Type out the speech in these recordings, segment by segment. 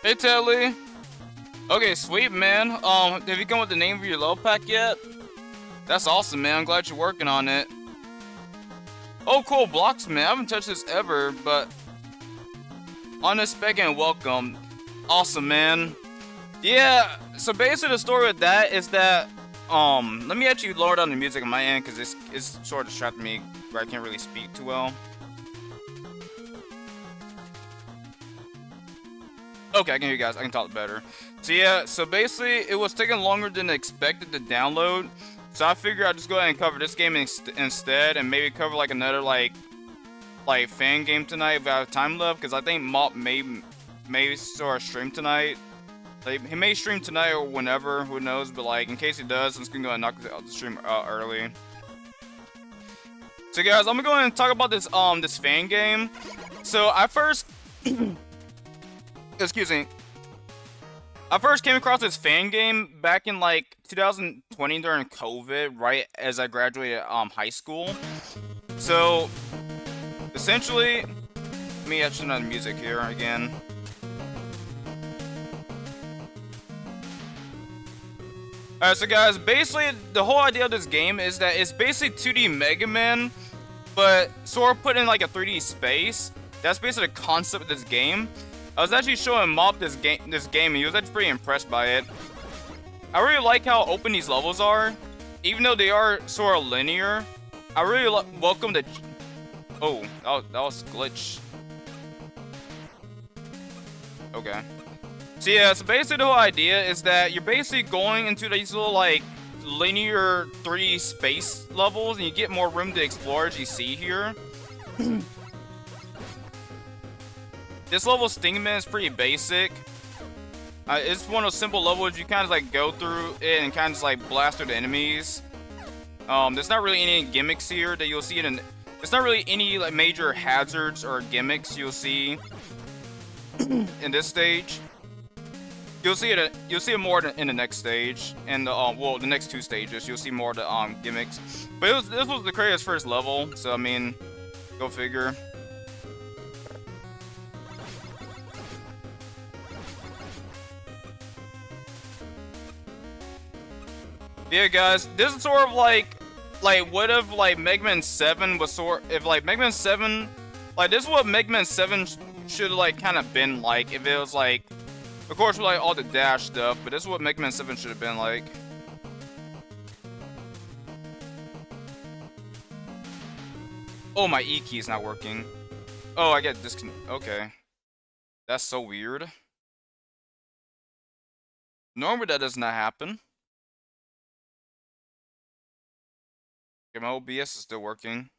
Hey Telly. Okay, sweet man. Have you come with the name for your level pack yet? That's awesome, man. I'm glad you're working on it. Oh, cool, Blox, man. I haven't touched this ever, but unexpected and welcome. Awesome, man. Yeah. So basically, the story with that is that let me actually lower down the music on my end because it's sort of distracting me where I can't really speak too well. Okay, I can hear you guys. I can talk better. So yeah, so basically, it was taking longer than expected to download. So I figured I'd just go ahead and cover this game instead, and maybe cover like another like Fangame tonight if I have time left. Because I think Mop may start a stream tonight. Like, he may stream tonight or whenever, who knows? But like in case he does, I'm just gonna go ahead and knock out the stream early. So guys, I'm gonna go ahead and talk about this this Fangame. So I first. Excuse me. I first came across this Fangame back in like 2020 during COVID, right as I graduated high school. So essentially, let me add some other music here again. Alright, so guys, basically the whole idea of this game is that it's basically 2D Megaman, but sort of put in like a 3D space. That's basically the concept of this game. I was actually showing Mop this game, and he was actually pretty impressed by it. I really like how open these levels are, even though they are sort of linear. I really welcome the. Oh, that was a glitch. Okay. So yeah, so basically the whole idea is that you're basically going into these little like linear 3D space levels, and you get more room to explore as you see here. This level Stingman is pretty basic. It's one of those simple levels you kind of like go through it and kind of just like blast through the enemies. There's not really any gimmicks here that you'll see in. There's not really any like major hazards or gimmicks you'll see in this stage. You'll see it. You'll see it more in the next stage, and well, the next two stages. You'll see more of the gimmicks. But this was the creator's first level, so I mean, go figure. Yeah, guys, this is sort of like what if like Megaman 7 was if like Megaman 7, like this is what Megaman 7 should like kind of been like if it was like, of course with like all the dash stuff, but this is what Megaman 7 should have been like. Oh, my E key is not working. Oh, I get disconnected. Okay, that's so weird. Normally that does not happen. Okay, my OBS is still working.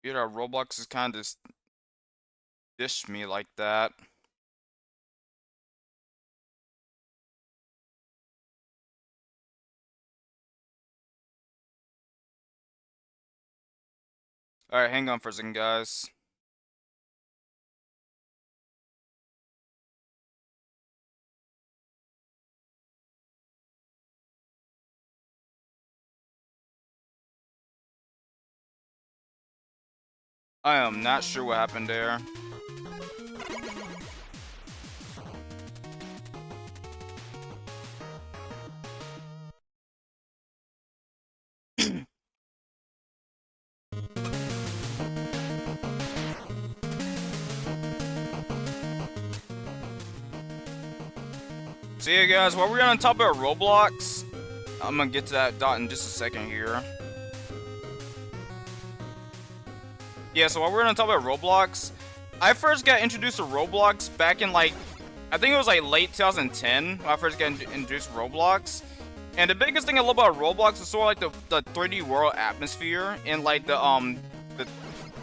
Weird how Roblox is kind of just dished me like that. Alright, hang on for a second, guys. I am not sure what happened there. So yeah, guys, while we're on top of Roblox, I'm gonna get to that dot in just a second here. Yeah, so while we're on top of Roblox, I first got introduced to Roblox back in like, I think it was like late 2010 when I first got introduced to Roblox. And the biggest thing I love about Roblox is sort of like the 3D world atmosphere and like the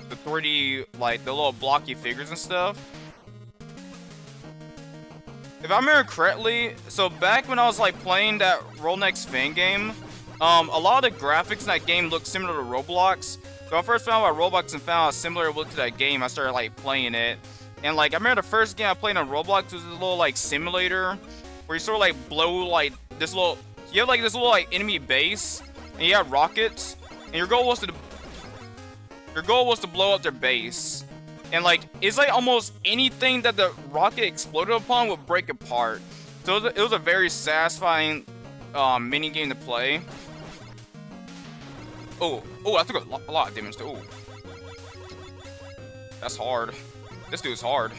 3D, like the little blocky figures and stuff. If I remember correctly, so back when I was like playing that Rollnext Fangame, a lot of the graphics in that game looked similar to Roblox. So I first found out about Roblox and found out similar look to that game. I started like playing it, and like I remember the first game I played on Roblox was a little like simulator where you sort of like blow like this little. You have like this little like enemy base, and you have rockets, and your goal was to blow up their base. And like, it's like almost anything that the rocket exploded upon would break apart. So it was a very satisfying mini game to play. Oh, I took a lot of damage too. Ooh. That's hard. This dude's hard.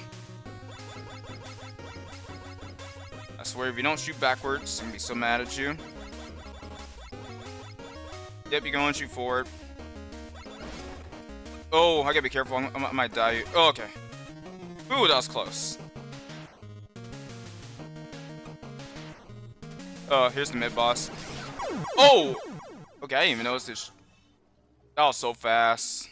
I swear, if you don't shoot backwards, I'm gonna be so mad at you. Yep, you're going to shoot forward. Oh, I gotta be careful. I might die. Oh, okay. Ooh, that was close. Oh, here's the mid boss. Oh! Okay, I didn't even notice this. That was so fast.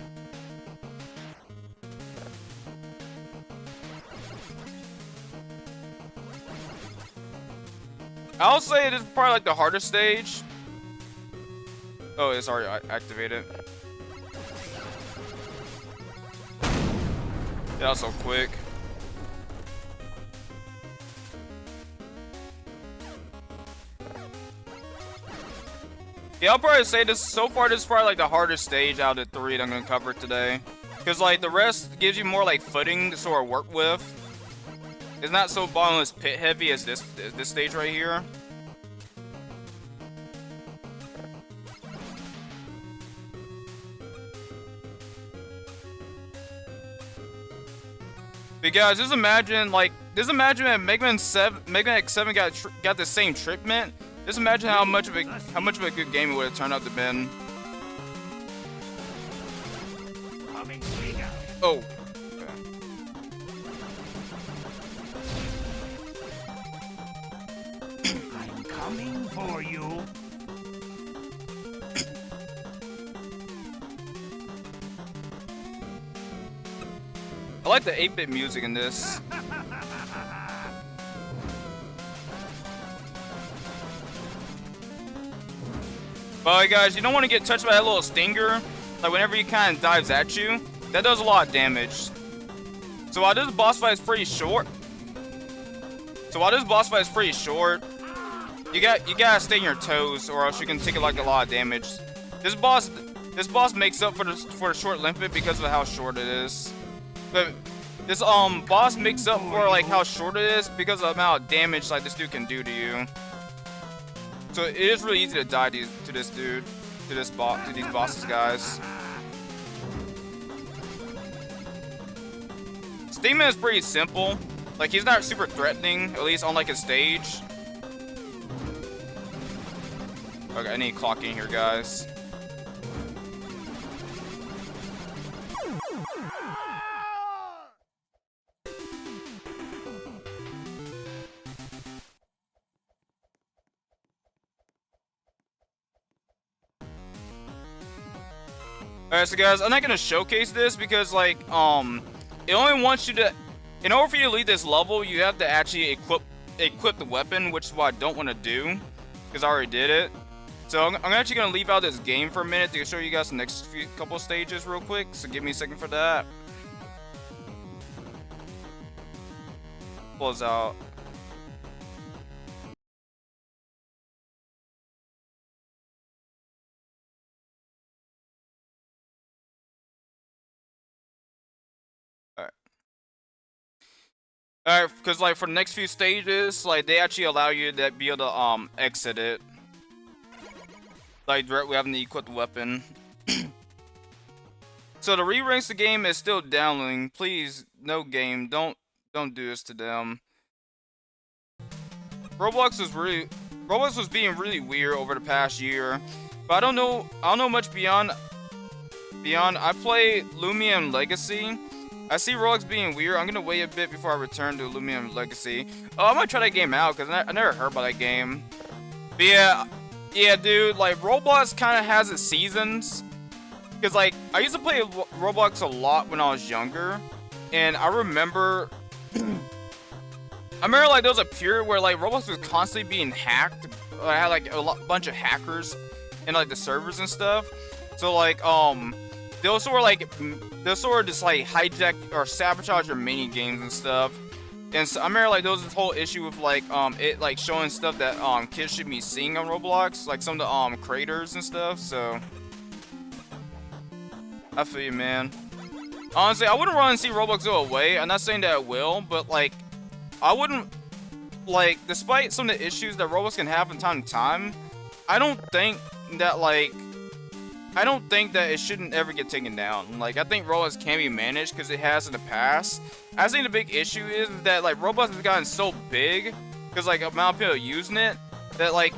I'll say it is probably like the hardest stage. Oh, it's already activated. That was so quick. Yeah, I'll probably say this so far. This is probably like the hardest stage out of the 3 that I'm gonna cover today. Cause like the rest gives you more like footing to sort of work with. It's not so bottomless pit heavy as this stage right here. But guys, just imagine if Megaman X7 got the same treatment. Just imagine how much of a good game it would have turned out to been. Oh. I'm coming for you. I like the 8-bit music in this. But guys, you don't want to get touched by that little stinger. Like whenever he kind of dives at you, that does a lot of damage. So while this boss fight is pretty short, you gotta stay on your toes, or else you can take like a lot of damage. This boss makes up for the short length of it because of how short it is. But this boss makes up for like how short it is because of the amount of damage like this dude can do to you. So it is really easy to die to this dude, to these bosses, guys. Stingman is pretty simple. Like he's not super threatening, at least on like a stage. Okay, I need to clock in here, guys. Alright, so guys, I'm not gonna showcase this because like it only wants you to, in order for you to lead this level, you have to actually equip the weapon, which is what I don't want to do because I already did it. So I'm actually gonna leave out this game for a minute to show you guys the next couple of stages real quick. So give me a second for that. Close out. Alright, because like for the next few stages, like they actually allow you to be able to exit it. Like directly having to equip the weapon. So the re-ranks the game is still downloading. Please, no game, don't do this to them. Roblox was being really weird over the past year. But I don't know much beyond I play Lumion Legacy. I see Roblox being weird. I'm gonna wait a bit before I return to Lumion Legacy. Oh, I might try that game out because I never heard about that game. But yeah, dude. Like Roblox kind of has its seasons. Cause like I used to play Roblox a lot when I was younger, and I remember like there was a period where like Roblox was constantly being hacked. I had like a bunch of hackers in like the servers and stuff. So like they'll sort of just like hijack or sabotage your mini games and stuff. And so I remember like there was this whole issue with like it like showing stuff that kids should be seeing on Roblox, like some of the creators and stuff. So I feel you, man. Honestly, I wouldn't want to see Roblox go away. I'm not saying that it will, but like, I wouldn't, like, despite some of the issues that Roblox can have from time to time, I don't think that, like, I don't think that it shouldn't ever get taken down. Like, I think Roblox can be managed because it has in the past. I think the big issue is that, like, Roblox has gotten so big because, like, amount of people using it that, like,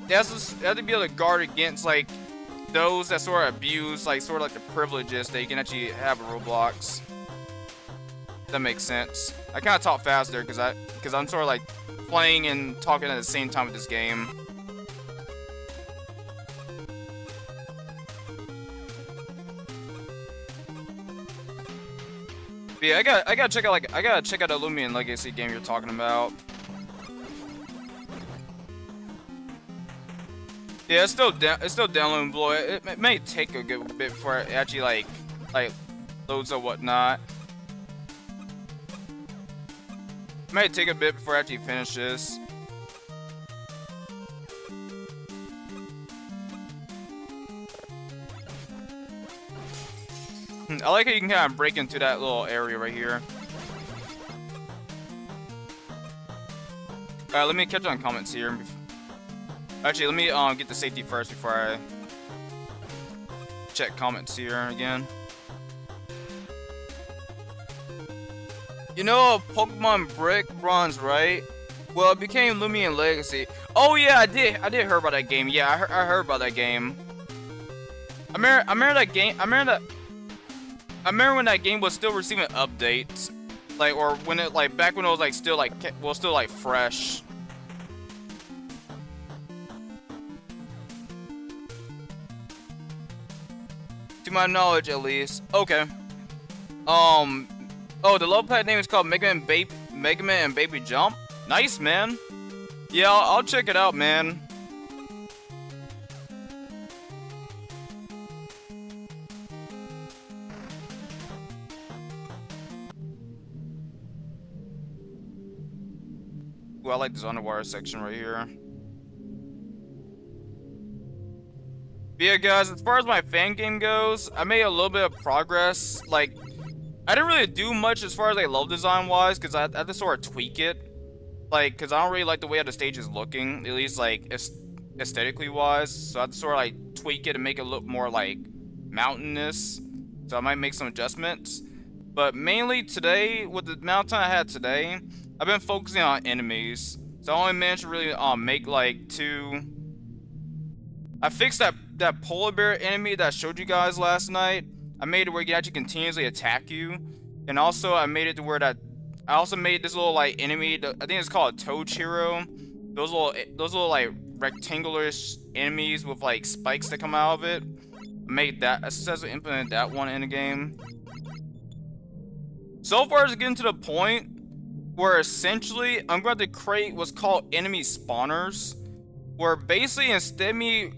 they have to be able to guard against, like, those that sort of abuse, like, sort of like the privileges that you can actually have a Roblox. That makes sense. I kind of talk faster because I'm sort of like playing and talking at the same time with this game. But yeah, I gotta check out the Lumion Legacy game you're talking about. Yeah, it's still downloading, boy. It may take a good bit before it actually like loads or whatnot. It may take a bit before it actually finishes. I like how you can kind of break into that little area right here. Alright, let me catch on comments here. Actually, let me get the safety first before I check comments here again. You know Pokemon Brick Bronze, right? Well, it became Lumion Legacy. Oh yeah, I did hear about that game. Yeah, I heard about that game. I remember that game. I remember when that game was still receiving updates, like, or when it, like, back when it was like still like fresh. To my knowledge, at least. Okay. Oh, the level pad name is called Megaman and Baby Jump. Nice, man. Yeah, I'll check it out, man. Ooh, I like this underwater section right here. But yeah, guys, as far as my Fangame goes, I made a little bit of progress. Like, I didn't really do much as far as like level design wise, because I had to sort of tweak it. Like, because I don't really like the way how the stage is looking, at least like aesthetically wise. So I had to sort of like tweak it and make it look more like mountainous. So I might make some adjustments. But mainly today, with the amount of time I had today, I've been focusing on enemies. So I only managed to really make like 2. I fixed that polar bear enemy that I showed you guys last night. I made it where it can actually continuously attack you, and also I made it to where that I also made this little like enemy. I think it's called a Toad Hero. Those little like rectangular enemies with like spikes that come out of it. I made that. I successfully implemented that one in the game. So far, it's getting to the point where essentially I'm going to create what's called enemy spawners, where basically instead of me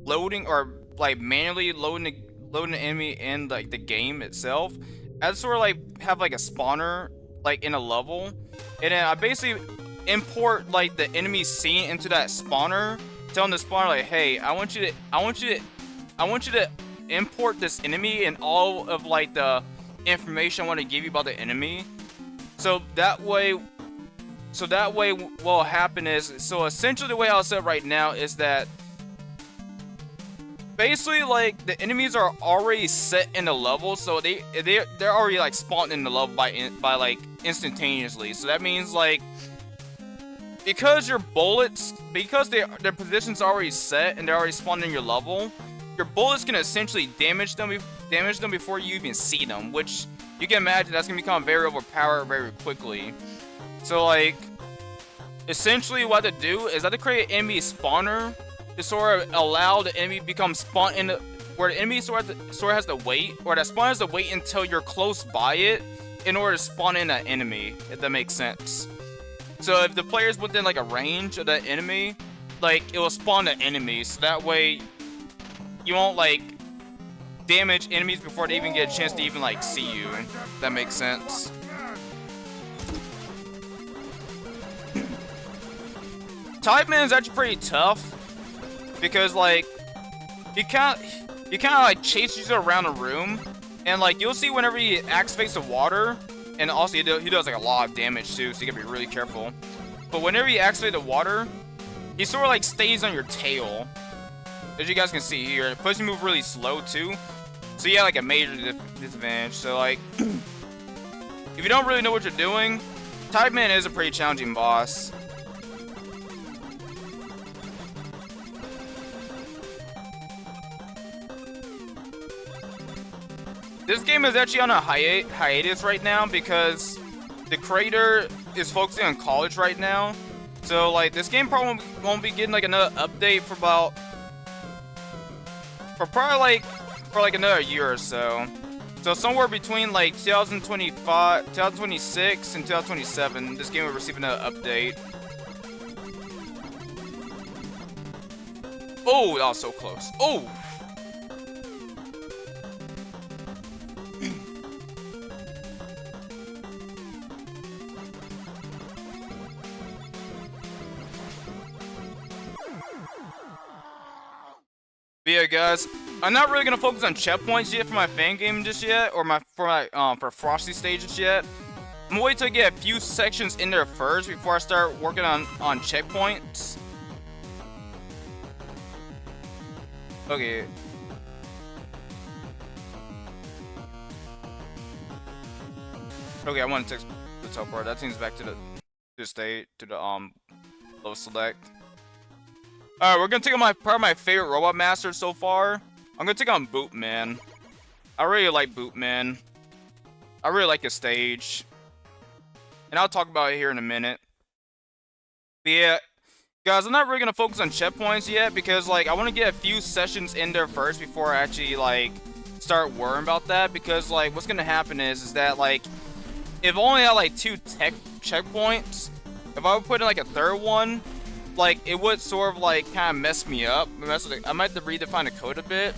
loading or like manually loading the enemy in like the game itself, I just sort of like have like a spawner like in a level, and then I basically import like the enemy scene into that spawner, telling the spawner like, hey, I want you to import this enemy and all of like the information I want to give you about the enemy. So that way what will happen is, so essentially the way I'll set it right now is that basically like the enemies are already set in the level, so they're already like spawned in the level by like instantaneously. So that means like because your bullets, because their position's already set and they're already spawned in your level, your bullets can essentially damage them before you even see them, which you can imagine that's gonna become very overpowered very quickly. So like essentially what I have to do is I have to create an enemy spawner to sort of allow the enemy to become spawned in where the enemy sort of has to wait, or that spawn has to wait until you're close by it in order to spawn in that enemy, if that makes sense. So if the player's within like a range of that enemy, like it will spawn the enemy, so that way you won't like damage enemies before they even get a chance to even like see you, if that makes sense. Type Man is actually pretty tough, because like he kind of like chases you around the room, And like you'll see whenever he activates the water, and also he does like a lot of damage too, so you gotta be really careful. But whenever you activate the water, he sort of like stays on your tail. As you guys can see here, it puts you move really slow too. So you have like a major disadvantage. So like, if you don't really know what you're doing, Type Man is a pretty challenging boss. This game is actually on a hiatus right now because the creator is focusing on college right now. So like this game probably won't be getting like another update for probably like another year or so. So somewhere between like 2025, 2026 and 2027, this game will receive another update. Oh, that was so close. Oh! But yeah, guys, I'm not really gonna focus on checkpoints yet for my Fangame just yet, or for Frosty stages yet. I'm gonna wait till I get a few sections in there first before I start working on checkpoints. Okay. Okay, I want to take the top part. That seems back to the state to the low select. Alright, we're gonna take on probably my favorite robot master so far. I'm gonna take on Bootman. I really like Bootman. I really like his stage. And I'll talk about it here in a minute. But yeah, guys, I'm not really gonna focus on checkpoints yet because like I want to get a few sessions in there first before I actually like start worrying about that. Because like what's gonna happen is that like if I only had like 2 checkpoints, if I would put in like a third one, like it would sort of like kind of mess me up. I might have to redefine the code a bit.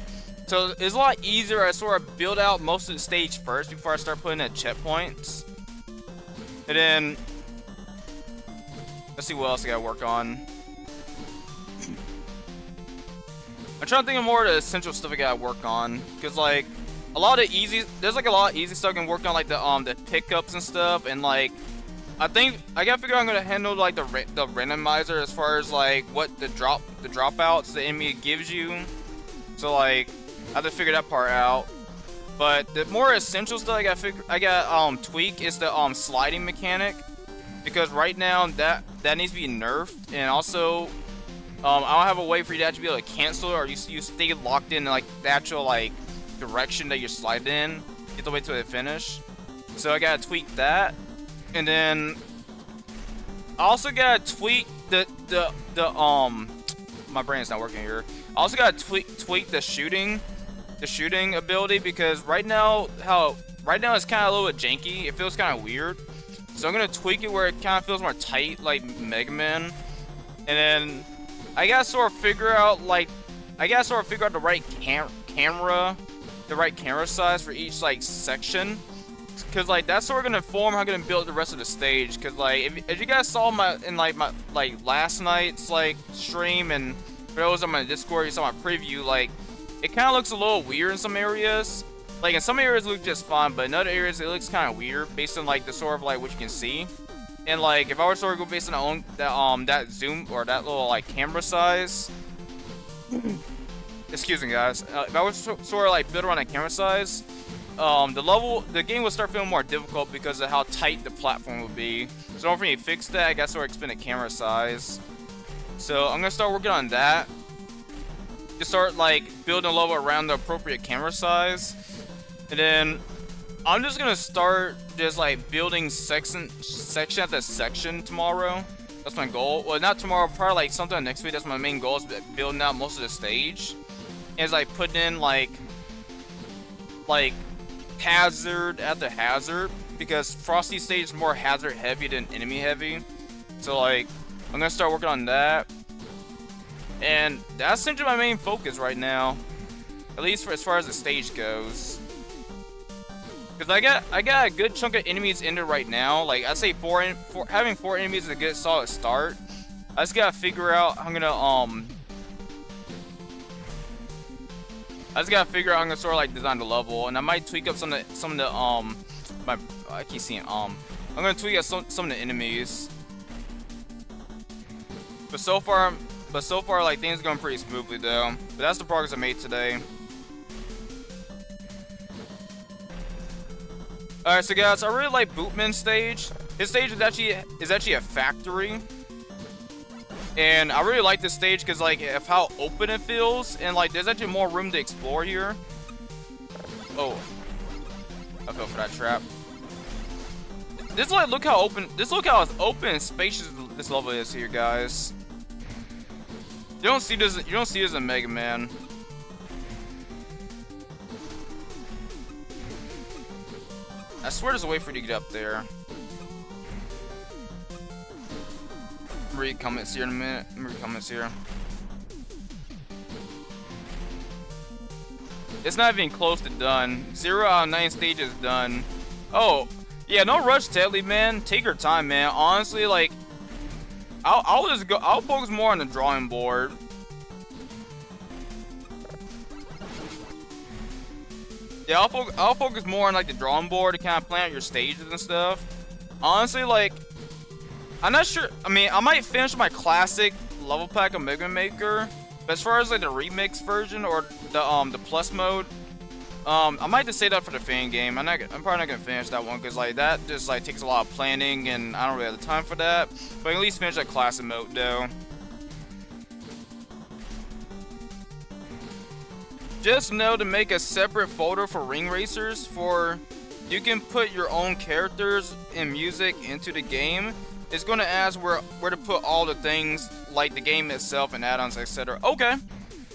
So it's a lot easier. I sort of build out most of the stage first before I start putting in checkpoints. And then let's see what else I gotta work on. I'm trying to think of more of the essential stuff I gotta work on, because like there's like a lot of easy stuff I can work on, like the pickups and stuff, and like I think I gotta figure out how I'm gonna handle like the randomizer as far as like what the dropouts the enemy gives you. So like I have to figure that part out. But the more essential stuff I got tweak is the sliding mechanic, because right now that needs to be nerfed, and also I don't have a way for you to actually be able to cancel it, or you stay locked in like the actual like direction that you're sliding in. You have to wait till they finish. So I gotta tweak that. And then I also gotta tweak my brain's not working here. I also gotta tweak the shooting ability, because right now it's kind of a little bit janky. It feels kind of weird. So I'm gonna tweak it where it kind of feels more tight, like Megaman. And then I gotta sort of figure out the right camera size for each like section. Cause like that's sort of gonna inform how I'm gonna build the rest of the stage. Cause like if you guys saw my last night's like stream, and for those on my Discord, you saw my preview, like it kind of looks a little weird in some areas. Like in some areas it looks just fine, but in other areas it looks kind of weird based on like the sort of like what you can see. And like if I were to sort of go based on that zoom or that little like camera size, excuse me guys, if I was sort of like build around that camera size, the game will start feeling more difficult because of how tight the platform will be. So in order for me to fix that, I gotta sort of expand the camera size. So I'm gonna start working on that. Just start like building a level around the appropriate camera size. And then I'm just gonna start just like building section after section tomorrow. That's my goal. Well, not tomorrow, probably like sometime next week. That's my main goal, is building out most of the stage. And it's like putting in like hazard after hazard, because Frosty stage is more hazard heavy than enemy heavy. So like I'm gonna start working on that, and that's essentially my main focus right now, at least for as far as the stage goes. Because I got a good chunk of enemies in there right now. Like I say, having 4 enemies is a good solid start. I just gotta figure out how I'm gonna I just gotta figure out how I'm gonna sort of like design the level, and I might tweak up some of the I keep seeing I'm gonna tweak up some of the enemies. But so far like things are going pretty smoothly though. But that's the progress I made today. Alright, so guys, I really like Bootman's stage. His stage is actually a factory. And I really like this stage because like of how open it feels, and like there's actually more room to explore here. Oh, I fell for that trap. Look how open and spacious this level is here, guys. You don't see this in Megaman. I swear there's a way for you to get up there. Read comments here in a minute. Read comments here. It's not even close to done. 0 out of 9 stages done. Oh, yeah, no rush, Tedley, man. Take your time, man. Honestly, like, I'll focus more on the drawing board. Yeah, I'll focus more on like the drawing board to kind of plan out your stages and stuff. Honestly, like, I'm not sure. I mean, I might finish my classic level pack of Mega Maker, but as far as like the remix version or the plus mode, I might just say that for the Fangame. I'm probably not gonna finish that one because like that just like takes a lot of planning and I don't really have the time for that. But I can at least finish that classic mode though. Just know to make a separate folder for ring racers you can put your own characters and music into the game. It's going to ask where to put all the things like the game itself and add-ons, etc. Okay,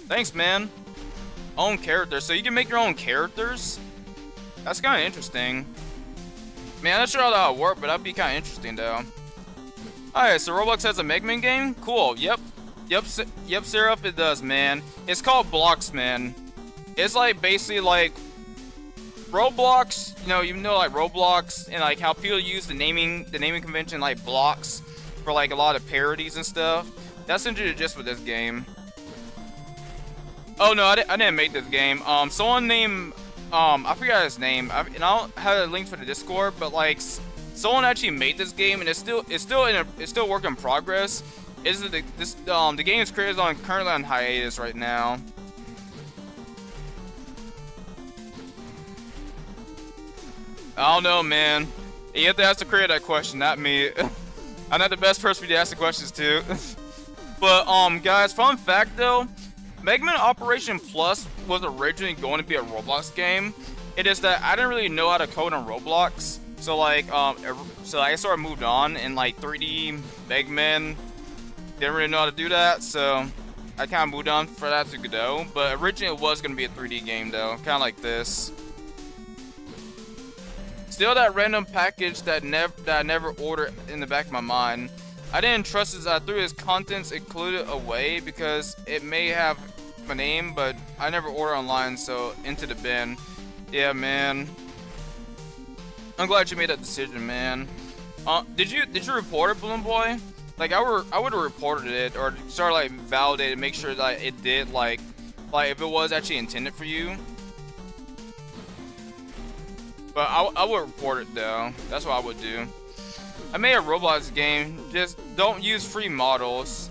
thanks, man. Own characters, so you can make your own characters. That's kind of interesting. Man, I'm not sure how that would work, but that'd be kind of interesting though. Alright, so Roblox has a Megaman game? Cool. Yep, Seraph, it does, man. It's called Blox, man. It's like basically like Roblox, you know like Roblox and like how people use the naming convention like Blox for like a lot of parodies and stuff. That's essentially just with this game. Oh no, I didn't make this game. Someone named I forgot his name. And I don't have a link for the Discord, but like someone actually made this game and it's still work in progress. The game is currently on hiatus right now. I don't know, man. You have to ask the creator that question, not me. I'm not the best person to ask the questions to. But, guys, fun fact though, Megaman Operation Plus was originally going to be a Roblox game. It is that I didn't really know how to code on Roblox. So, like, so I sort of moved on, and, like, 3D Megaman didn't really know how to do that, so I kind of moved on for that to go. But originally it was going to be a 3D game, though, kind of like this. Still that random package that I never ordered in the back of my mind. I didn't trust it. I threw his contents included away because it may have my name, but I never ordered online, so into the bin. Yeah, man. I'm glad you made that decision, man. Did you report it, Balloon Boy? Like I would have reported it or start like validated, make sure that it did like if it was actually intended for you. But I would report it though. That's what I would do. I made a Roblox game. Just don't use free models.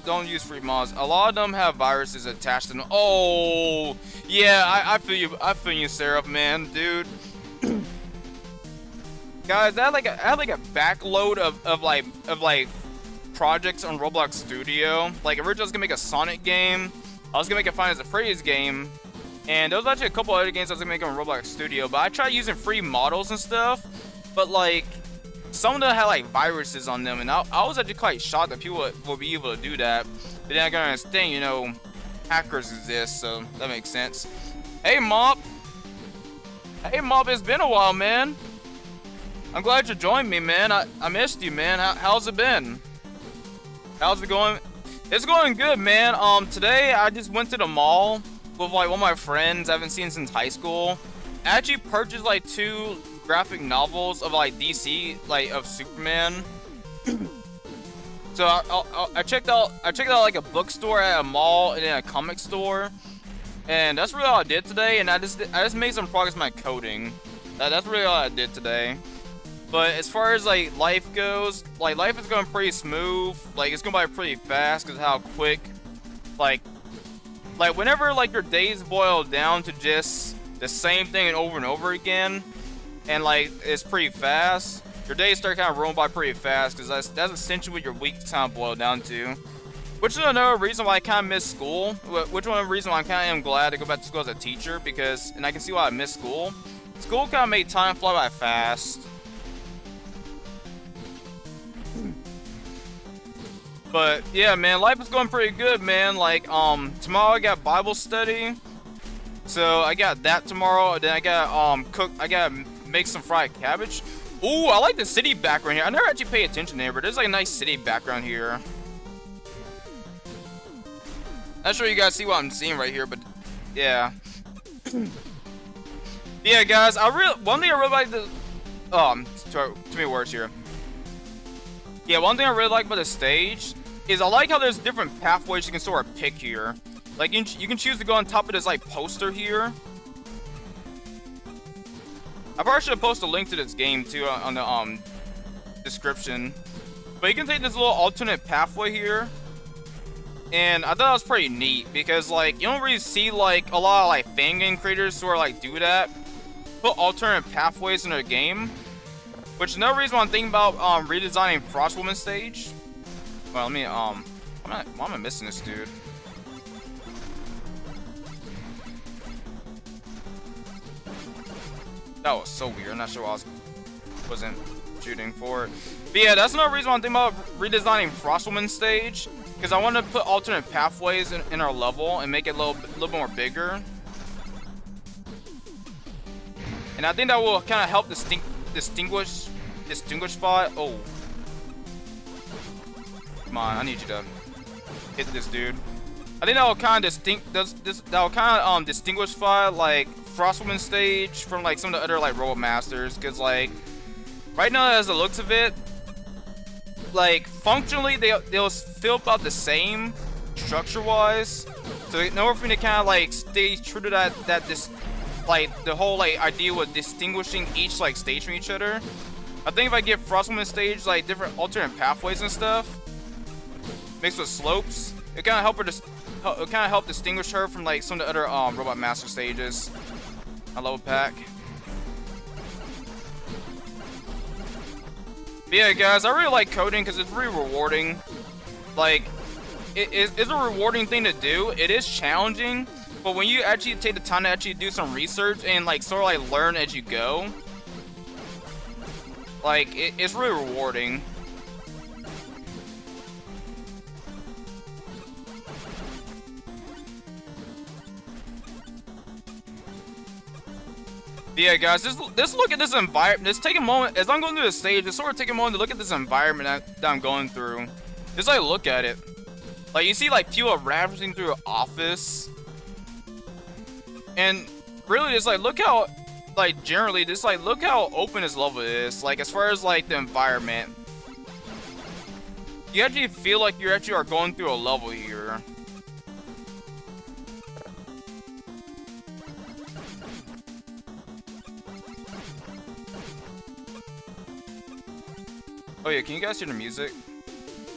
Don't use free models. A lot of them have viruses attached to them. Oh, yeah. I feel you. I feel you, Seraph, man, dude. Guys, I had like a backload of like projects on Roblox Studio. Like originally I was gonna make a Sonic game. I was gonna make a Final Freddy's game. And there was actually a couple other games I was gonna make on Roblox Studio, but I tried using free models and stuff, but like, some of them had like viruses on them, and I was actually quite shocked that people would be able to do that. But then I gotta understand, hackers exist, so that makes sense. Hey, Mop! Hey, Mop, it's been a while, man! I'm glad you joined me, man. I missed you, man. How's it been? How's it going? It's going good, man. Today I just went to the mall with like one of my friends I haven't seen since high school. I actually purchased like 2 graphic novels of like DC, like of Superman. So I checked out like a bookstore at a mall and then a comic store. And that's really all I did today, and I just made some progress in my coding. That's really all I did today. But as far as like life goes, like life is going pretty smooth. Like it's going by pretty fast because how quick, like whenever like your days boil down to just the same thing and over again, and like it's pretty fast. Your days start kind of rolling by pretty fast because that's essentially what your weeks kind of boil down to. Which is another reason why I kind of miss school. Which one of the reasons why I kind of am glad to go back to school as a teacher, because, and I can see why I miss school. School kind of made time fly by fast. But yeah, man, life is going pretty good, man. Like, tomorrow I got Bible study, so I got that tomorrow. Then I got I gotta make some fried cabbage. Ooh, I like the city background here. I never actually pay attention there, but there's like a nice city background here. Not sure you guys see what I'm seeing right here, but yeah. Yeah, guys, one thing I really like the too many words here. Yeah, one thing I really like about the stage is I like how there's different pathways you can sort of pick here. Like you can choose to go on top of this like poster here. I probably should have posted a link to this game too on the description. But you can take this little alternate pathway here. And I thought it was pretty neat because like you don't really see like a lot of like Fangame creators sort of like do that. Put alternate pathways in their game. Which is another reason why I'm thinking about redesigning Frostwoman stage. Well, let me why am I missing this dude? That was so weird. I'm not sure why I wasn't shooting for it. But yeah, that's another reason why I'm thinking about redesigning Frostwoman stage. Because I want to put alternate pathways in our level and make it a little more bigger. And I think that will kind of help distinguish spot. Oh, come on! I need you to hit this dude. I think that will kind of distinguish like Frostwoman stage from like some of the other like Robot Masters. Because like right now, as it looks of it, like functionally they'll feel about the same structure-wise. So in order for me to kind of like stay true to this like the whole like idea with distinguishing each like stage from each other. I think if I give Frostwoman stage like different alternate pathways and stuff, mixed with slopes, it kind of help distinguish her from like some of the other Robot Master stages. I love pack. But yeah, guys, I really like coding because it's really rewarding. Like, it's a rewarding thing to do. It is challenging, but when you actually take the time to actually do some research and like sort of like learn as you go, like it's really rewarding. But yeah, guys, just look at this environment. Just take a moment as I'm going through the stage. Just sort of take a moment to look at this environment that I'm going through. Just like look at it. Like you see, like people ravaging through an office, and really just like look how, like generally, just like look how open this level is. Like as far as like the environment, you actually feel like you actually are going through a level here. Oh yeah, can you guys hear the music?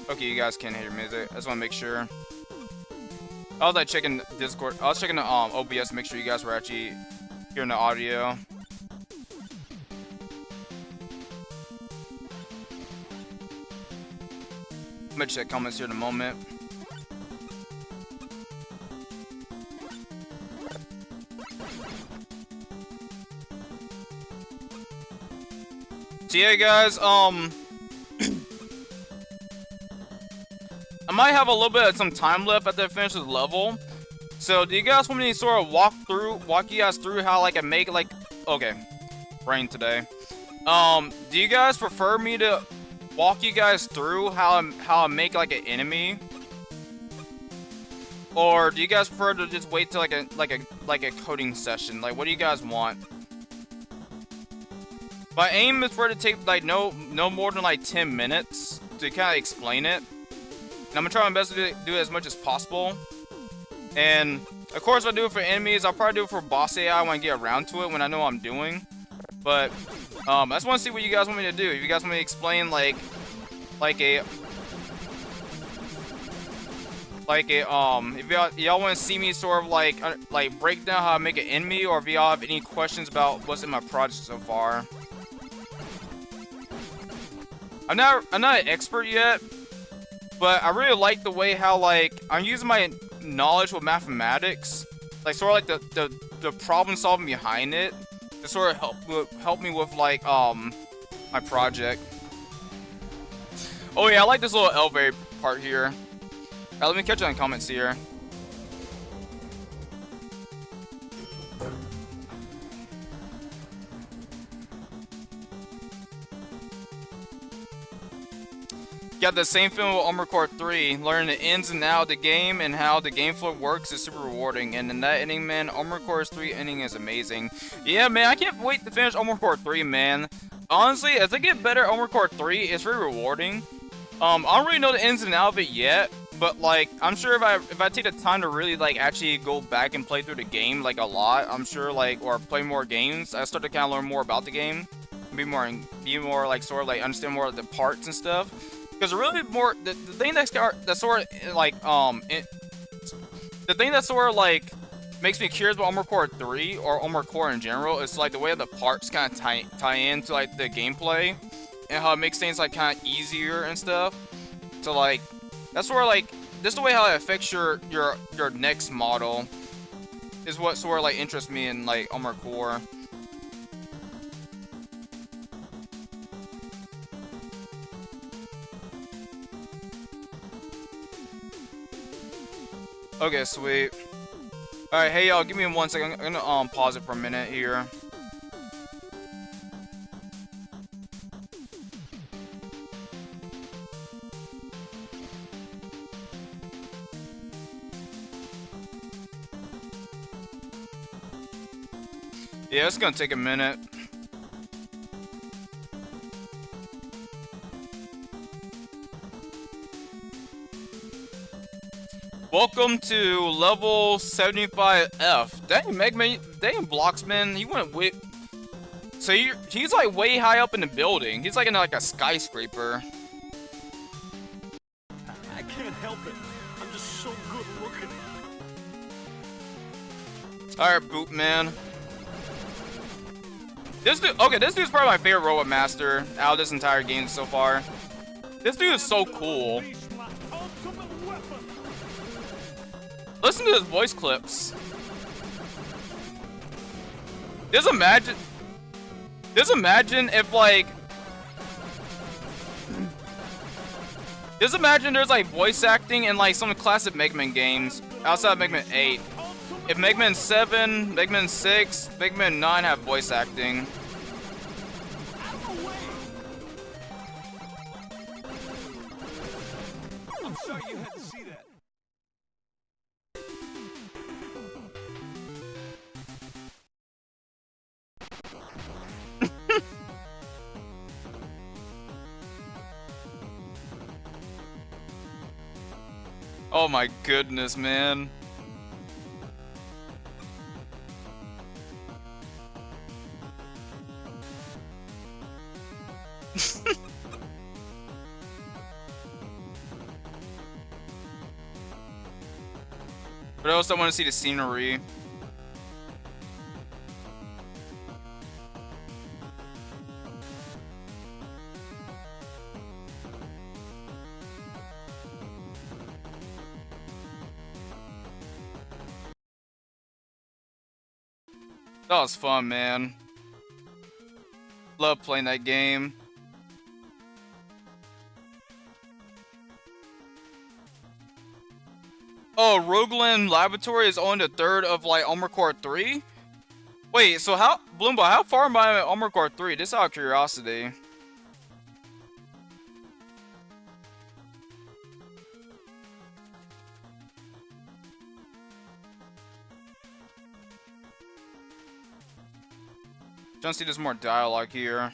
Okay, you guys can hear music. I just want to make sure. I was like checking Discord. I was checking the OBS to make sure you guys were actually hearing the audio. I'm gonna check comments here in a moment. So yeah, guys, I might have a little bit of some time left after I finish this level. So do you guys want me to sort of walk you guys through how like I make like, okay, brain today. Do you guys prefer me to walk you guys through how I make like an enemy? Or do you guys prefer to just wait till like a coding session? Like what do you guys want? My aim is for it to take like no more than like 10 minutes to kind of explain it. And I'm gonna try my best to do it as much as possible. And Of course, if I do it for enemies, I'll probably do it for boss AI when I get around to it, when I know what I'm doing. But, I just want to see what you guys want me to do. If you guys want me to explain, like a, if y'all want to see me sort of like break down how I make an enemy, or if y'all have any questions about what's in my project so far. I'm not an expert yet, but I really like the way how, like, I'm using my knowledge with mathematics, like sort of like the problem solving behind it, to sort of help me with like my project. Oh yeah, I like this little elevator part here. Alright, let me catch you in the comments here. Got the same feeling with Armored Core 3. Learning the ins and outs of the game and how the game flow works is super rewarding. And in that ending, man, Armored Core 3 ending is amazing. Yeah, man, I can't wait to finish Armored Core 3, man. Honestly, as I get better at Armored Core 3, it's very rewarding. I don't really know the ins and outs of it yet, but like, I'm sure if I take the time to really like actually go back and play through the game like a lot, I'm sure like, or play more games, I start to kind of learn more about the game, be more like sort of like understand more of the parts and stuff. Because really more the thing that sort of like the thing that sort of like makes me curious about Armored Core 3 or Armored Core in general is like the way the parts kind of tie into like the gameplay, and how it makes things like kind of easier and stuff. So like that's where like this is the way how it affects your next model is what sort of like interests me in like Armored Core. Okay, sweet. Alright, hey y'all, give me 1 second. I'm gonna pause it for a minute here. Yeah, it's gonna take a minute. Welcome to level 75F. Dang, Megaman, dang, Blox, man, he went way... So he's like way high up in the building. He's like in like a skyscraper. I can't help it. I'm just so good looking. Alright, Boot Man. This dude, okay, this dude's probably my favorite Robot Master out of this entire game so far. This dude is so cool. Listen to his voice clips. Just imagine if like... Just imagine there's like voice acting in like some classic Megaman games outside of Megaman 8. If Megaman 7, Megaman 6, Megaman 9 have voice acting. I'm sorry you had to see that. Oh my goodness, man. But I also want to see the scenery. That was fun, man. Love playing that game. Oh, Rogueland Laboratory is only the third of like Armored Core 3? Wait, so how, Bloomball, how far am I at Armored Core 3? Just out of curiosity. Trying to see there's more dialogue here.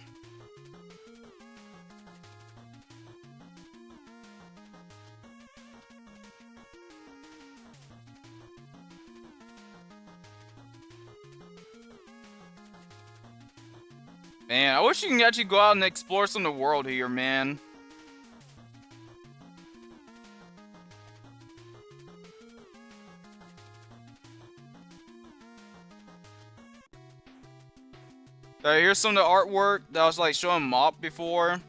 Man, I wish you can actually go out and explore some of the world here, man. Alright, here's some of the artwork that I was like showing Mop before.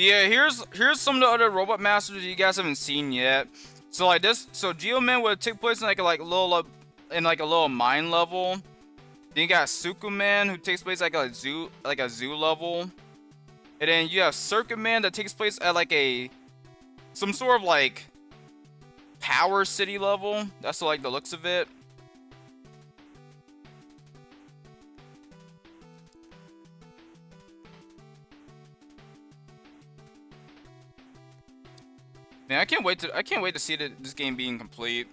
Yeah, here's some of the other robot masters you guys haven't seen yet. So like this, so Geoman would take place in like a little mine level. Then you got Sukuman who takes place like a zoo level. And then you have Circuit Man that takes place at like some sort of like power city level. That's like the looks of it. Man, I can't wait to see this game being complete.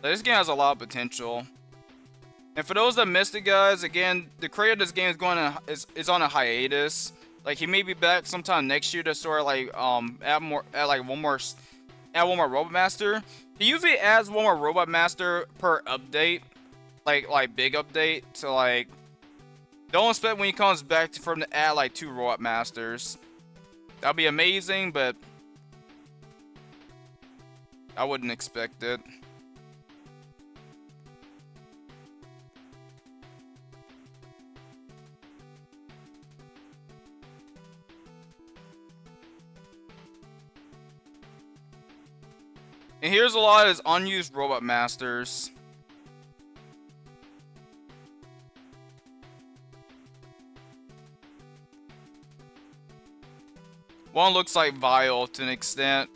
Like, this game has a lot of potential. And for those that missed it, guys, again, the creator of this game is on a hiatus. Like, he may be back sometime next year to sort of like add one more Robot Master. He usually adds one more Robot Master per update, like big update. So like, don't expect when he comes back for him to add like 2 Robot Masters. That'd be amazing, but I wouldn't expect it. And here's a lot of his unused Robot Masters. One looks like Vile to an extent.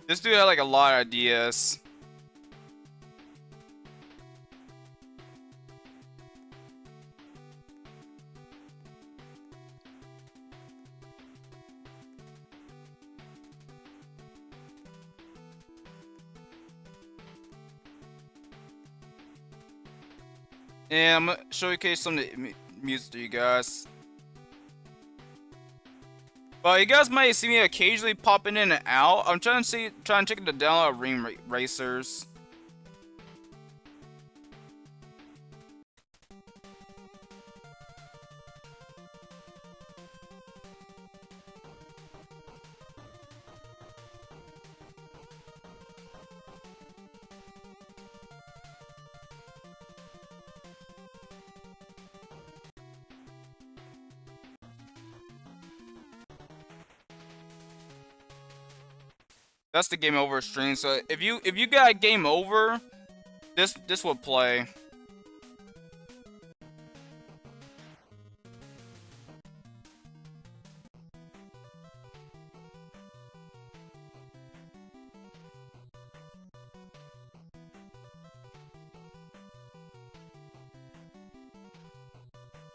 This dude had like a lot of ideas. And I'm gonna showcase some of the music to you guys. But you guys might see me occasionally popping in and out. I'm trying to check the download of Ring Racers. That's the game over stream. So if you got game over, this will play.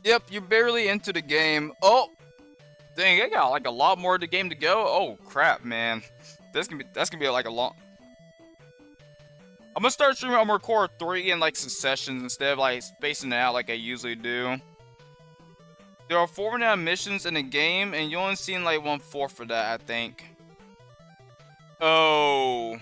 Yep, you're barely into the game. Oh, dang! I got like a lot more of the game to go. Oh crap, man. That's gonna be like a long. I'm gonna start streaming Armored Core 3 in like successions instead of like spacing it out like I usually do. There are 49 missions in the game, and you only seen like 1/4 of that, I think. Oh.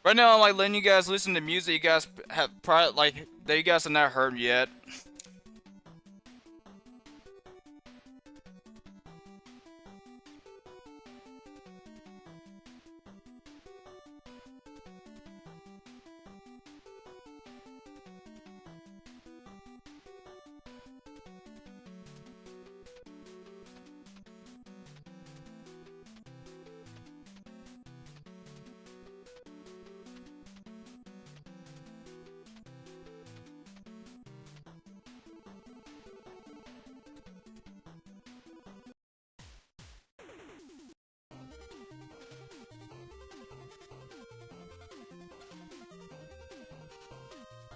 Right now, I'm like letting you guys listen to music you guys have probably like that you guys have not heard yet.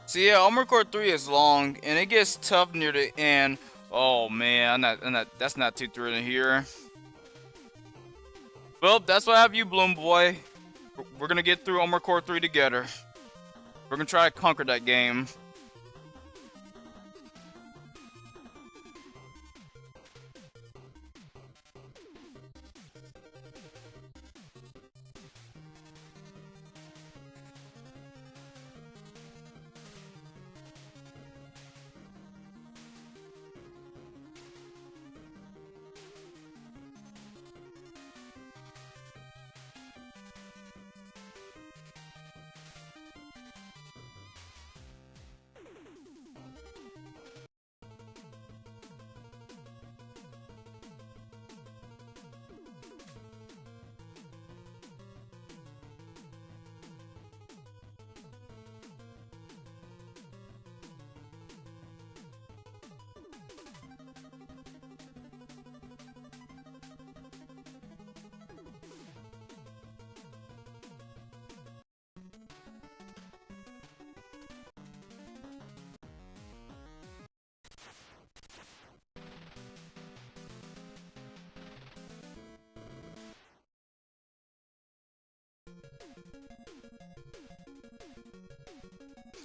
So yeah, Armored Core 3 is long, and it gets tough near the end. Oh man, that's not too thrilling here. Well, that's why I have you, Bloom Boy. We're gonna get through Armored Core 3 together. We're gonna try to conquer that game.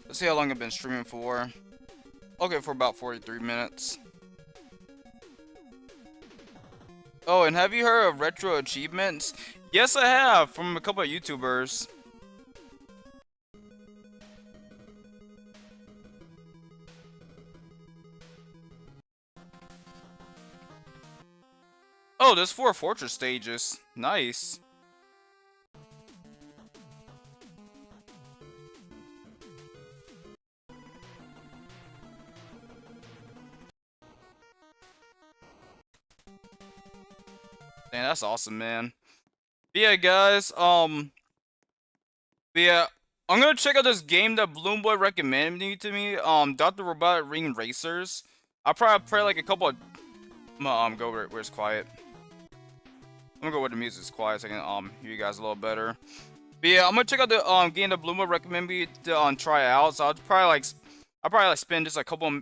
Let's see how long I've been streaming for. Okay, for about 43 minutes. Oh, and have you heard of retro achievements? Yes, I have, from a couple of YouTubers. Oh, there's 4 fortress stages. Nice. Dang, that's awesome, man. But yeah, guys, but yeah, I'm gonna check out this game that Bloomboy recommended to me, Dr. Robotic Ring Racers. I'll probably play like a couple of, go where it's quiet. I'm gonna go where the music's quiet so I can, hear you guys a little better. But yeah, I'm gonna check out the, game that Bloomboy recommended me to, try out, so I'll probably like spend just a couple,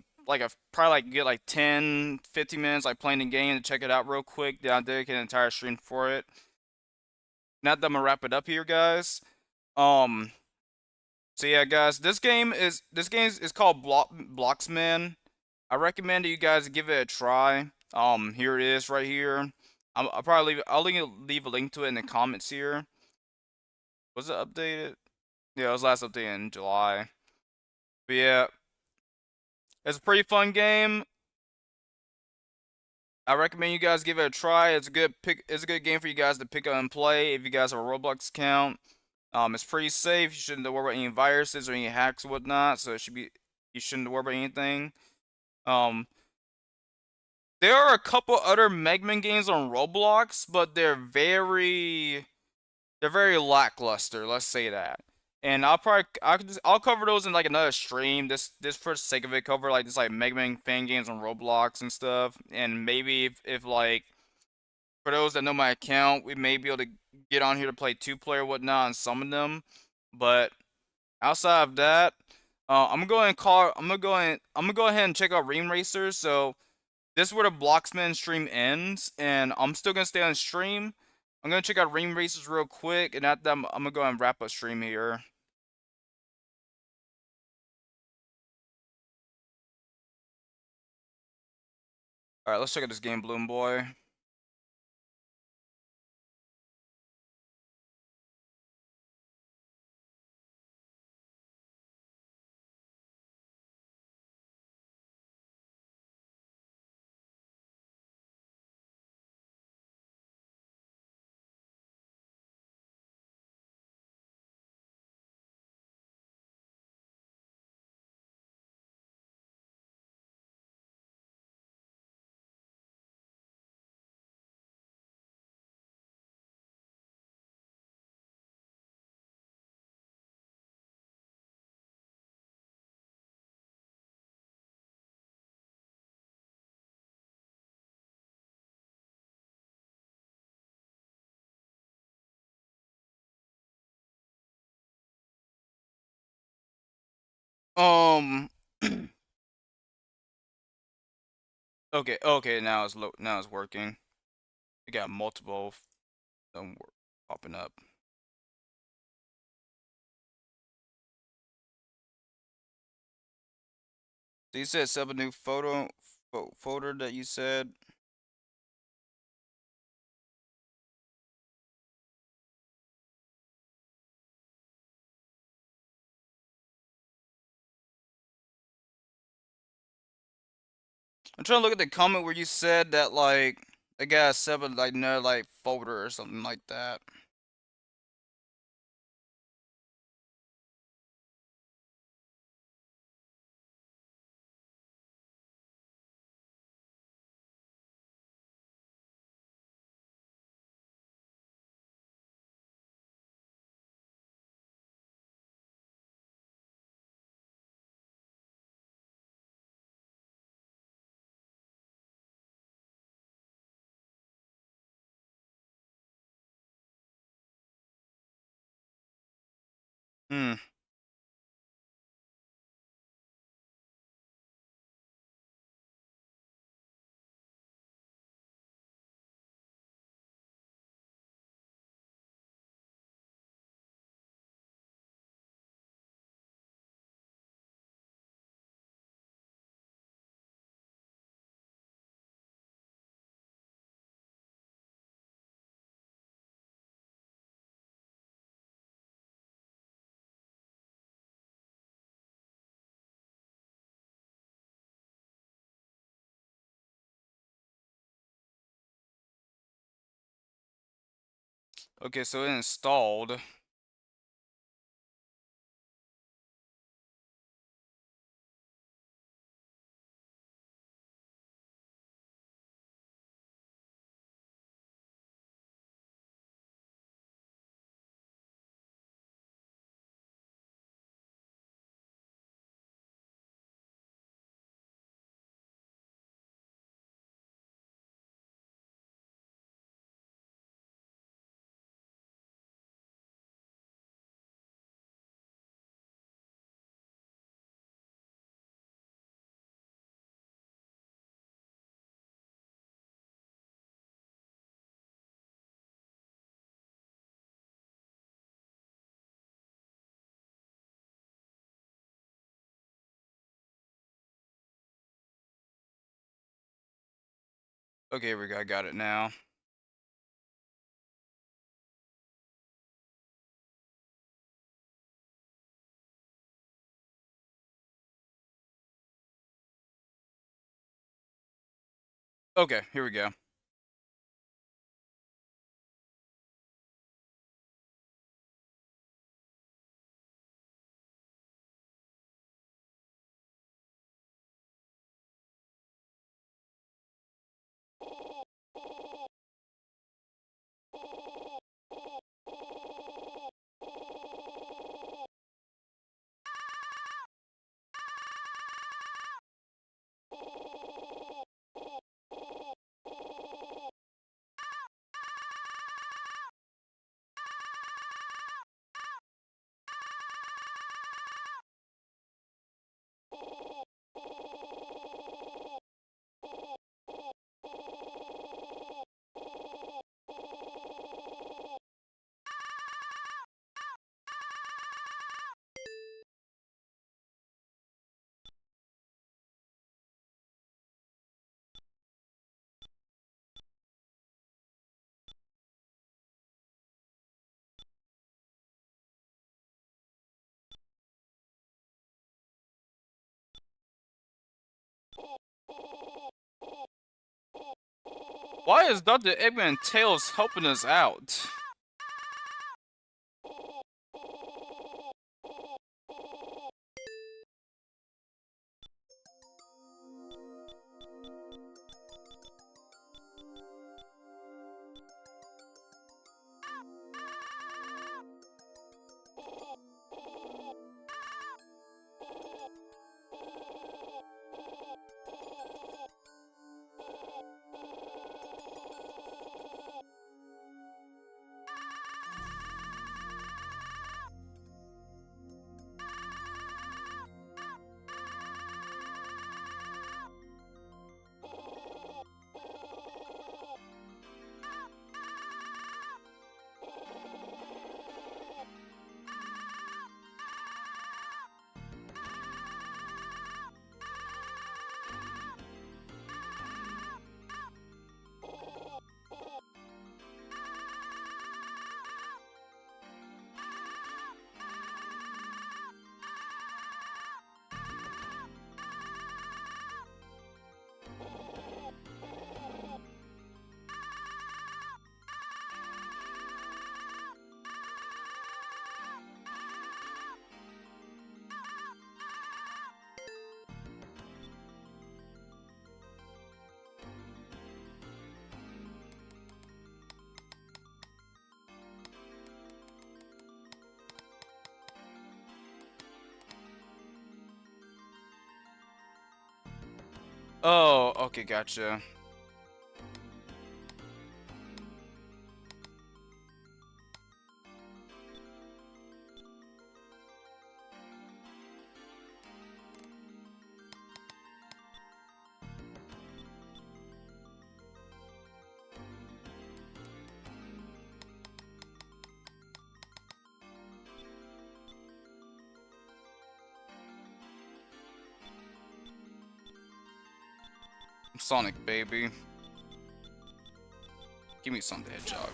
probably like get like 10, 15 minutes like playing the game to check it out real quick, then I'll dedicate an entire stream for it. Now that I'm gonna wrap it up here, guys. Um, So yeah, guys, this game is called Bloxman. I recommend that you guys give it a try. Here it is right here. I'll probably leave a link to it in the comments here. Was it updated? Yeah, it was last updated in July. But yeah, it's a pretty fun game. I recommend you guys give it a try. It's a good It's a good game for you guys to pick up and play if you guys have a Roblox account. It's pretty safe. You shouldn't worry about any viruses or any hacks or whatnot. So you shouldn't worry about anything. Um, there are a couple other Megaman games on Roblox, but they're very lackluster. Let's say that. And I'll cover those in like another stream. This for the sake of it, cover like this like Megaman fan games on Roblox and stuff. And maybe if like for those that know my account, we may be able to get on here to play 2-player whatnot on some of them. But outside of that, I'm gonna go ahead and check out Ream Racers. So this is where the Bloxman stream ends, and I'm still gonna stay on stream. I'm gonna check out Ream Racers real quick, and after that, I'm gonna go and wrap up stream here. All right, let's check out this game, Bloom Boy. Um. Okay. Now it's working. We got multiple popping up. So you said sub a new folder that you said. I'm trying to look at the comment where you said that like I got sub like no like folder or something like that. Hmm. Okay, so it installed. Okay, here we go. I got it now. Okay, here we go. Why is Dr. Eggman Tails helping us out? Oh, okay, gotcha. Sonic, baby. Give me some Hedgehog.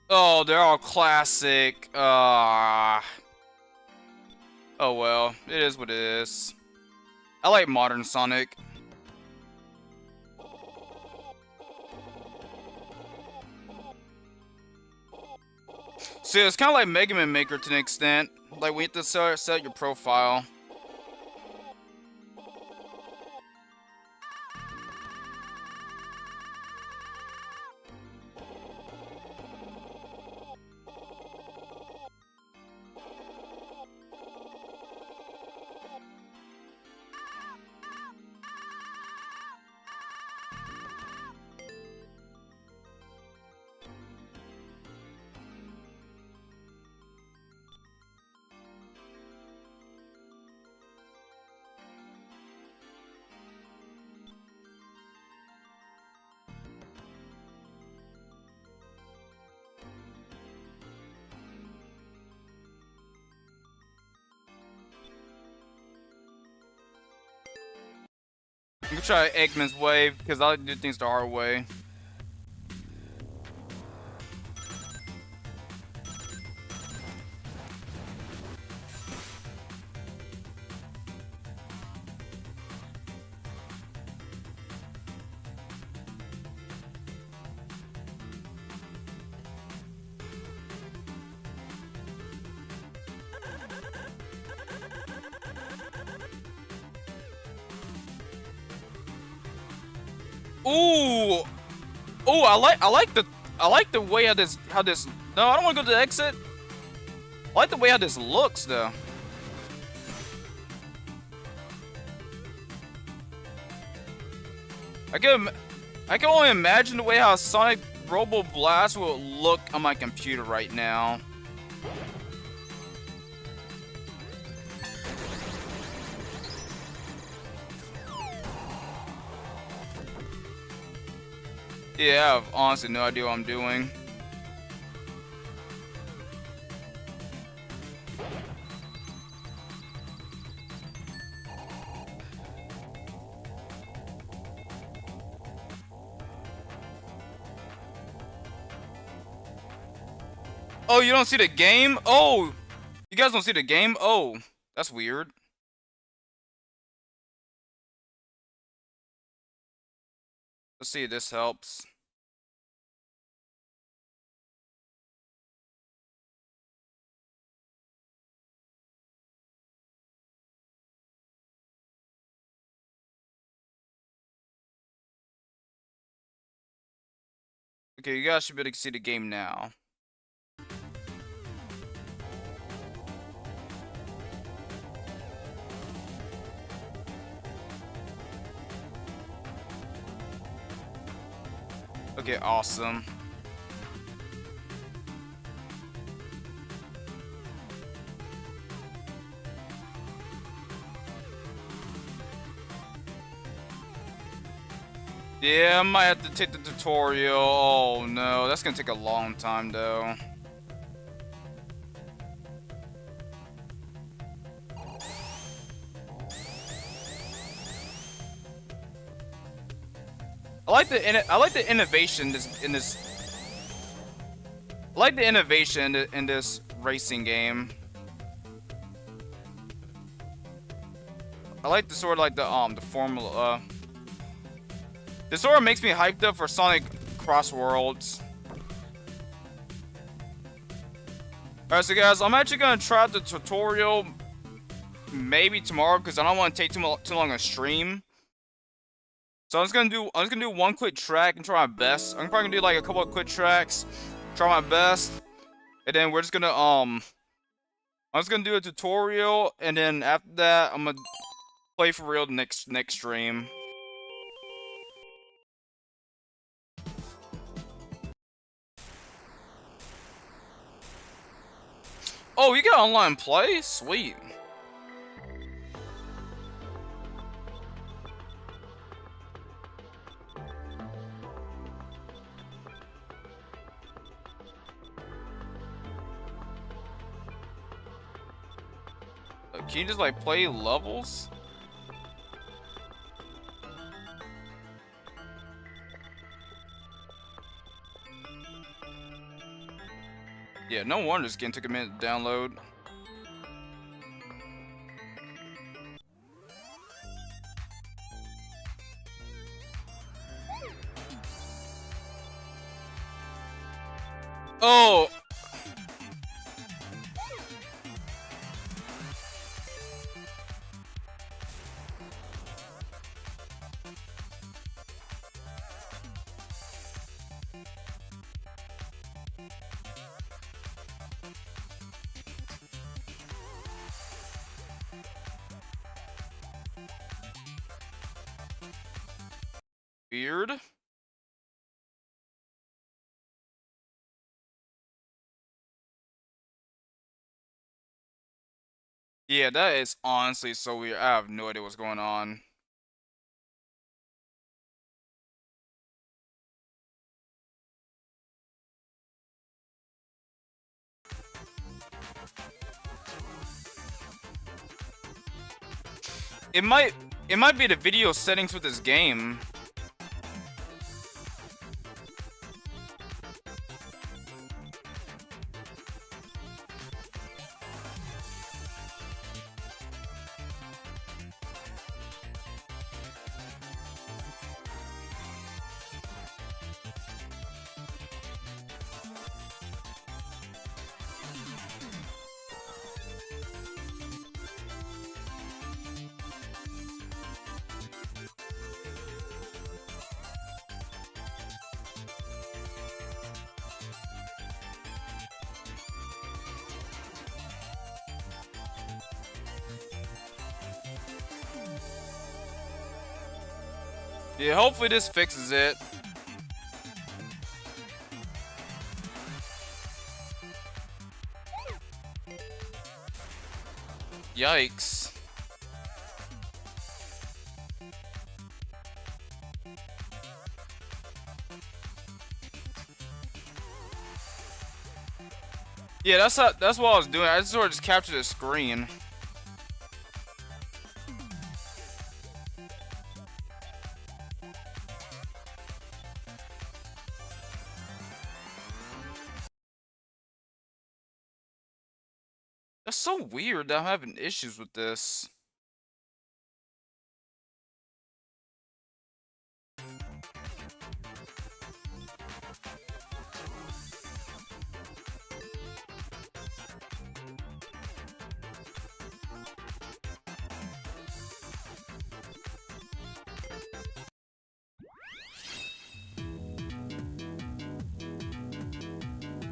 Oh, they're all classic. Oh well, it is what it is. I like modern Sonic. See, it's kind of like Megaman Maker to an extent. Like, we have to set your profile. I'm gonna try Eggman's way, because I like to do things the hard way. Ooh, ooh, I like the way how this No, I don't want to go to the exit. I like the way how this looks though. I can only imagine the way how Sonic Robo Blast will look on my computer right now. Yeah, I have honestly no idea what I'm doing. Oh, you don't see the game? Oh, you guys don't see the game? Oh, that's weird. Let's see if this helps. Okay, you guys should be able to see the game now. Okay, awesome. Yeah, I might have to take the tutorial. Oh no, that's gonna take a long time though. I like the innovation in this. I like the innovation in this racing game. I like the sort of like the formula. This sort of makes me hyped up for Sonic Cross Worlds. Alright, so guys, I'm actually gonna try the tutorial maybe tomorrow because I don't want to take too long on stream. So I'm just gonna do one quick track and try my best. I'm probably gonna do like a couple of quick tracks, try my best, and then we're just gonna I'm just gonna do a tutorial, and then after that I'm gonna play for real next stream. Oh, you got online play? Sweet. Can you just like play levels? Yeah, no wonder this game took a minute to download. Oh! Weird. Yeah, that is honestly so weird. I have no idea what's going on. It might be the video settings with this game. Yeah, hopefully this fixes it. Yikes. Yeah, that's what I was doing. I just sort of just captured the screen. That's so weird that I'm having issues with this.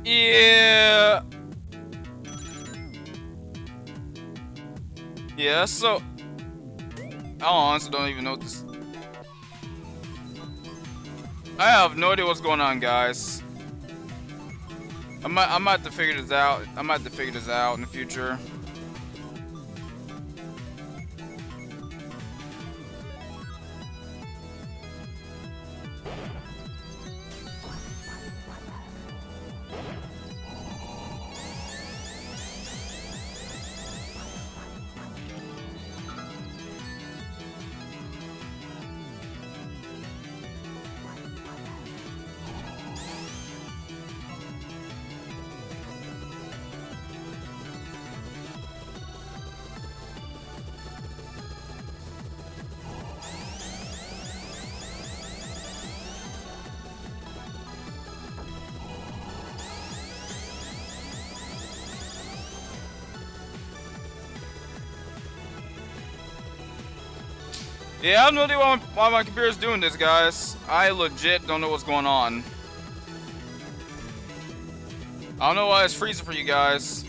Yeah. Yeah, so I honestly don't even know what this. I have no idea what's going on, guys. I might have to figure this out. I might have to figure this out in the future. Yeah, I have no idea why my computer is doing this, guys. I legit don't know what's going on. I don't know why it's freezing for you guys.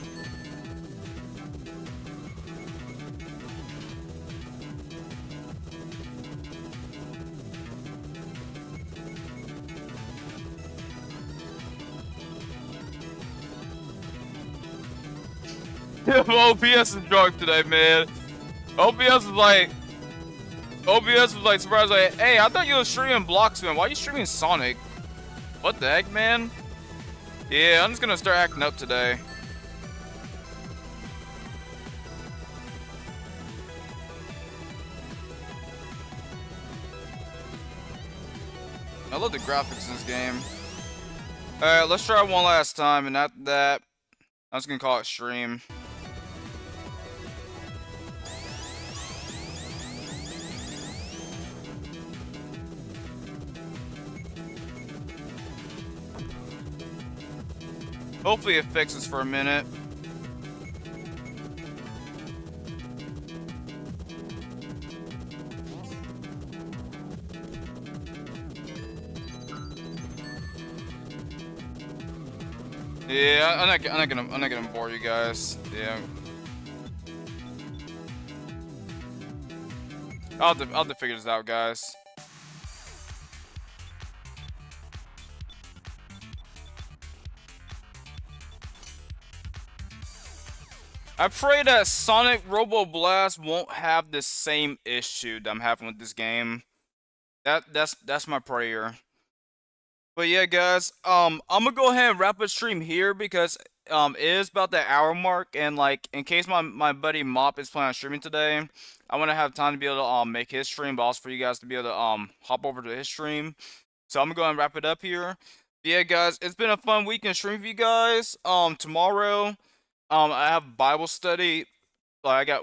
OBS is drunk today, man. OBS was like surprised, like, hey, I thought you were streaming Blox, man. Why are you streaming Sonic? What the heck, man? Yeah, I'm just gonna start acting up today. I love the graphics in this game. Alright, let's try one last time, and after that, I'm just gonna call it stream. Hopefully it fixes for a minute. Yeah, I'm not gonna bore you guys. Yeah. I'll have to figure this out, guys. I pray that Sonic Robo Blast won't have the same issue that I'm having with this game. That's my prayer. But yeah, guys, I'm gonna go ahead and wrap up stream here because it is about the hour mark, and like in case my buddy Mop is planning on streaming today, I want to have time to be able to make his stream, but also for you guys to be able to hop over to his stream. So I'm gonna go ahead and wrap it up here. But yeah, guys, it's been a fun weekend stream for you guys. Tomorrow, I have Bible study. Like I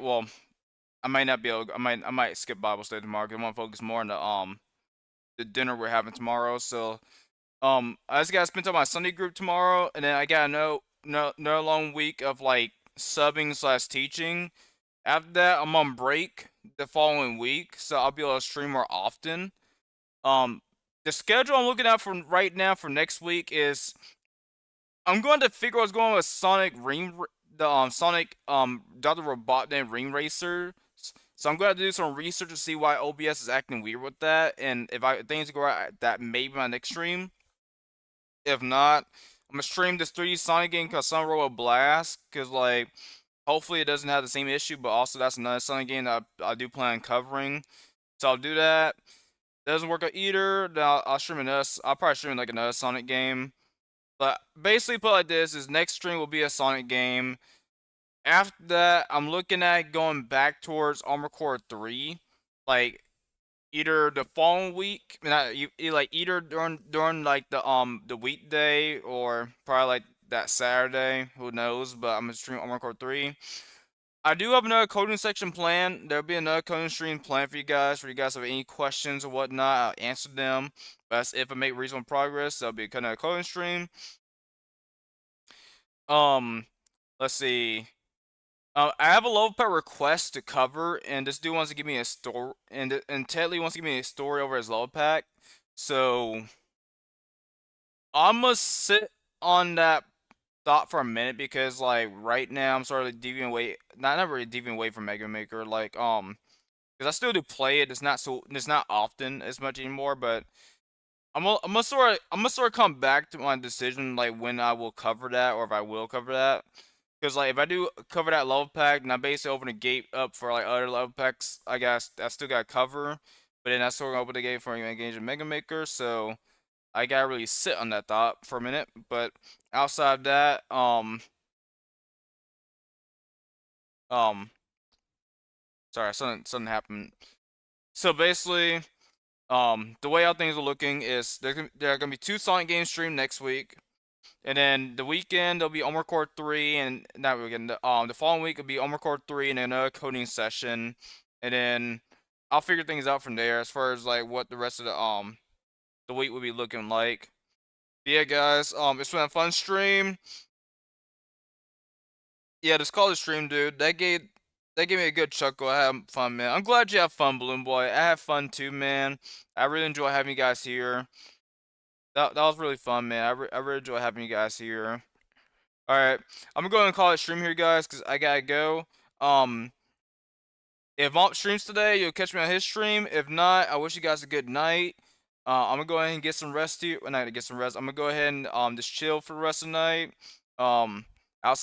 might not be able. I might skip Bible study tomorrow because I want to focus more on the dinner we're having tomorrow. So. I just gotta spend time on my Sunday group tomorrow, and then I got another long week of like subbing / teaching. After that, I'm on break the following week, so I'll be able to stream more often. The schedule I'm looking at for right now for next week is I'm going to figure out what's going on with Sonic Sonic Dr. Robotnik Ring Racer. So I'm going to do some research to see why OBS is acting weird with that, and if things go right, that may be my next stream. If not, I'm gonna stream this 3D Sonic game called Sonic Robo Blast, cause like hopefully it doesn't have the same issue, but also that's another Sonic game that I do plan on covering. So I'll do that. Doesn't work out either, then I'll stream I'll probably stream like another Sonic game. But basically put it like this, is next stream will be a Sonic game. After that, I'm looking at going back towards Armored Core 3. Like either the following week, like either during like the weekday or probably like that Saturday. Who knows? But I'm gonna stream Armored Core 3. I do have another coding section planned. There'll be another coding stream planned for you guys. For you guys have any questions or whatnot, I'll answer them. But if I make reasonable progress, there'll be kind of a coding stream. Let's see. I have a level pet request to cover, and this dude wants to give me a story, and Tedley wants to give me a story over his level pack. So I'm gonna sit on that thought for a minute because, like, right now I'm sort of deviating away, not really deviating away from Mega Maker, like, because I still do play it. It's not often as much anymore, but I'm gonna sort of come back to my decision, like when I will cover that or if I will cover that. Because, like, if I do cover that level pack, and I basically open a gate up for, like, other level packs, I guess I still got to cover. But then I still open the gate for engage a Mega Maker, so I gotta really sit on that thought for a minute. But outside of that, sorry, something happened. So basically, the way how things are looking is there are gonna be 2 Sonic games streamed next week. And then the weekend there'll be Armored Core 3, and not weekend. The following week will be Armored Core 3 and another coding session, and then I'll figure things out from there as far as like what the rest of the week will be looking like. But yeah, guys, it's been a fun stream. Yeah, just call the stream, dude. That gave me a good chuckle. I had fun, man. I'm glad you have fun, Balloon Boy. I have fun too, man. I really enjoy having you guys here. That was really fun, man. I really enjoy having you guys here. Alright, I'm gonna go and call it stream here, guys, because I gotta go. If Mop streams today, you'll catch me on his stream. If not, I wish you guys a good night. I'm gonna go ahead and get some rest here. Well, not to get some rest. I'm gonna go ahead and just chill for the rest of the night.